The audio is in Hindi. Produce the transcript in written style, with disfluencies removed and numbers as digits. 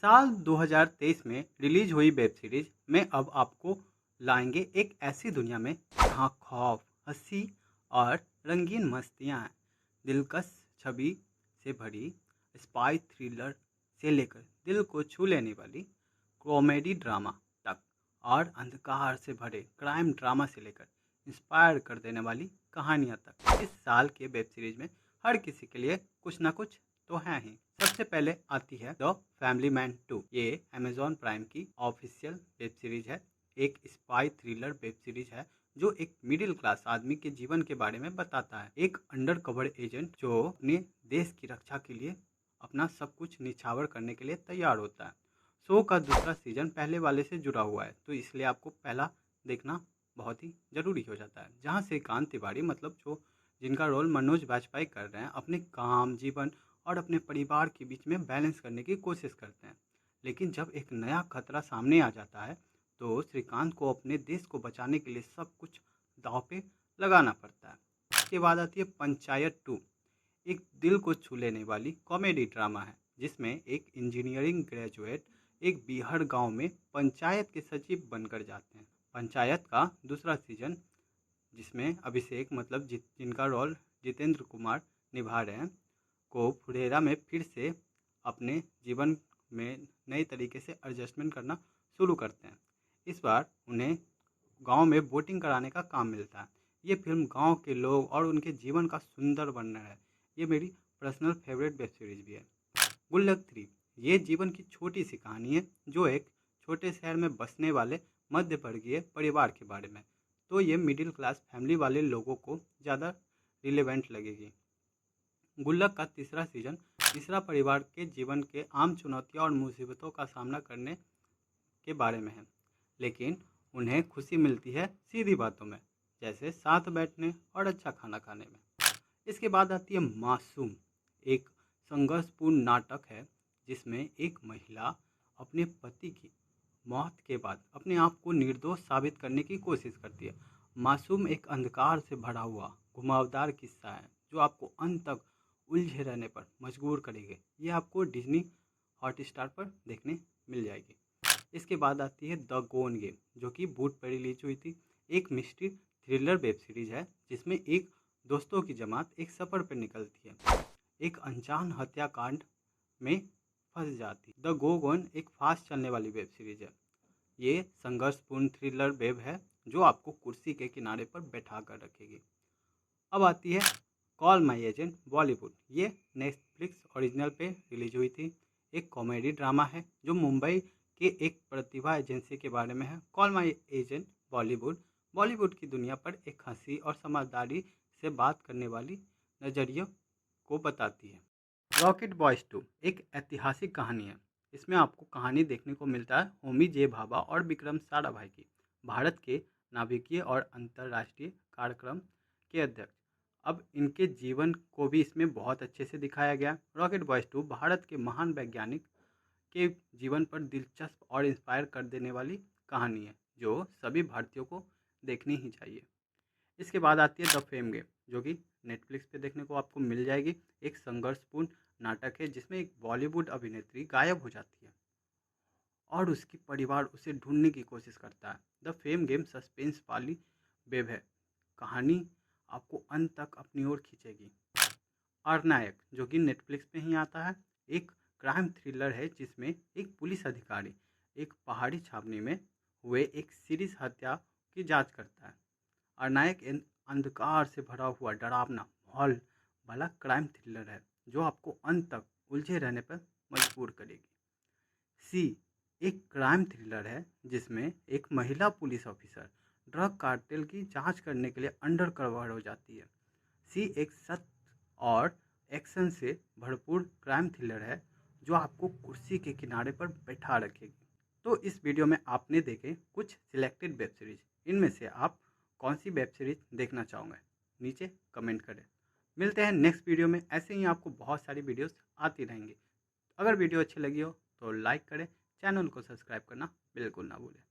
साल 2023 में रिलीज हुई वेब सीरीज में अब आपको लाएंगे एक ऐसी दुनिया में जहाँ खौफ, हंसी और रंगीन मस्तियाँ हैं। दिलकश छवि से भरी स्पाई थ्रिलर से लेकर दिल को छू लेने वाली कॉमेडी ड्रामा तक और अंधकार से भरे क्राइम ड्रामा से लेकर इंस्पायर कर देने वाली कहानियाँ तक, इस साल के वेब सीरीज में हर किसी के लिए कुछ ना कुछ तो है ही। सबसे पहले आती है द फैमिली मैन 2। ये अमेजॉन प्राइम की ऑफिशियल वेब सीरीज है। एक स्पाई थ्रिलर वेब सीरीज है जो एक मिडिल क्लास आदमी के जीवन के बारे में बताता है। एक अंडर कवर एजेंट जो अपने देश की रक्षा के लिए अपना सब कुछ निछावर करने के लिए तैयार होता है। शो का दूसरा सीजन पहले वाले से जुड़ा हुआ है, तो इसलिए आपको पहला देखना बहुत ही जरूरी हो जाता है। जहाँ श्रीकांत तिवारी मतलब जो जिनका रोल मनोज बाजपेयी कर रहे हैं, अपने काम, जीवन और अपने परिवार के बीच में बैलेंस करने की कोशिश करते हैं। लेकिन जब एक नया खतरा सामने आ जाता है तो श्रीकांत को अपने देश को बचाने के लिए सब कुछ दांव पे लगाना पड़ता है। इसके बाद आती है पंचायत 2। एक दिल को छू लेने वाली कॉमेडी ड्रामा है जिसमें एक इंजीनियरिंग ग्रेजुएट एक बिहार गांव में पंचायत के सचिव बनकर जाते हैं। पंचायत का दूसरा सीजन जिसमें अभिषेक मतलब जिनका रोल जितेंद्र कुमार निभा रहे हैं को फुरेरा में फिर से अपने जीवन में नए तरीके से एडजस्टमेंट करना शुरू करते हैं। इस बार उन्हें गांव में वोटिंग कराने का काम मिलता है। ये फिल्म गांव के लोग और उनके जीवन का सुंदर वर्णन है। ये मेरी पर्सनल फेवरेट वेब सीरीज भी है। गुल्लक 3 ये जीवन की छोटी सी कहानी है जो एक छोटे शहर में बसने वाले मध्य वर्गीय परिवार के बारे में। तो ये मिडिल क्लास फैमिली वाले लोगों को ज़्यादा रिलेवेंट लगेगी। गुल्लक का तीसरा सीजन तीसरा परिवार के जीवन के आम चुनौतियों और मुसीबतों का सामना करने के बारे में है, लेकिन उन्हें खुशी मिलती है सीधी बातों में, जैसे साथ बैठने और अच्छा खाना खाने में। इसके बाद आती है मासूम। एक संघर्षपूर्ण नाटक है जिसमें एक महिला अपने पति की मौत के बाद अपने आप को निर्दोष साबित करने की कोशिश करती है। मासूम एक अंधकार से भरा हुआ घुमावदार किस्सा है जो आपको अंत तक उलझे रहने पर मजबूर करेगी। ये आपको डिज्नी हॉटस्टार पर देखने मिल जाएगी। इसके बाद आती है द गोन गेम जो कि बूट पर रिलीज हुई थी। एक मिस्ट्री थ्रिलर वेब सीरीज है जिसमें एक दोस्तों की जमात एक सफ़र पर निकलती है, एक अनजान हत्याकांड में फंस जाती है। द गोन एक फास्ट चलने वाली वेब सीरीज है। ये संघर्षपूर्ण थ्रिलर वेब है जो आपको कुर्सी के किनारे पर बैठा कर रखेगी। अब आती है कॉल माई एजेंट बॉलीवुड। ये नेटफ्लिक्स ओरिजिनल पे रिलीज हुई थी। एक कॉमेडी ड्रामा है जो मुंबई के एक प्रतिभा एजेंसी के बारे में है। कॉल माई एजेंट बॉलीवुड की दुनिया पर एक हंसी और समझदारी से बात करने वाली नज़रियों को बताती है। रॉकेट बॉयज़ 2 एक ऐतिहासिक कहानी है। इसमें आपको कहानी देखने को मिलता है होमी जे भाभा और विक्रम साराभाई की, भारत के नाभिकीय और अंतर्राष्ट्रीय कार्यक्रम के अध्यक्ष। अब इनके जीवन को भी इसमें बहुत अच्छे से दिखाया गया। रॉकेट बॉयज़ 2 भारत के महान वैज्ञानिक के जीवन पर दिलचस्प और इंस्पायर कर देने वाली कहानी है जो सभी भारतीयों को देखनी ही चाहिए। इसके बाद आती है द फेम गेम जो कि नेटफ्लिक्स पे देखने को आपको मिल जाएगी। एक संघर्षपूर्ण नाटक है जिसमें एक बॉलीवुड अभिनेत्री गायब हो जाती है और उसकी परिवार उसे ढूंढने की कोशिश करता है। द फेम गेम सस्पेंस वाली वेब है। कहानी आपको अंत तक अपनी ओर खींचेगी। अर्नायक जो कि नेटफ्लिक्स पे ही आता है, एक क्राइम थ्रिलर है जिसमें एक पुलिस अधिकारी एक पहाड़ी छावनी में हुए एक सीरीज हत्या की जांच करता है। अर्नायक अंधकार से भरा हुआ डरावना माहौल वाला क्राइम थ्रिलर है जो आपको अंत तक उलझे रहने पर मजबूर करेगी। सी एक क्राइम थ्रिलर है जिसमें एक महिला पुलिस ऑफिसर ड्रग कार्टेल की जांच करने के लिए अंडर कवर हो जाती है। सी एक सत्य और एक्शन से भरपूर क्राइम थ्रिलर है जो आपको कुर्सी के किनारे पर बैठा रखेगी। तो इस वीडियो में आपने देखे कुछ सिलेक्टेड वेब सीरीज, इनमें से आप कौन सी वेब सीरीज देखना चाहोगे नीचे कमेंट करें। मिलते हैं नेक्स्ट वीडियो में। ऐसे ही आपको बहुत सारी वीडियोस आती रहेंगी। अगर वीडियो अच्छी लगी हो तो लाइक करें, चैनल को सब्सक्राइब करना बिल्कुल ना भूलें।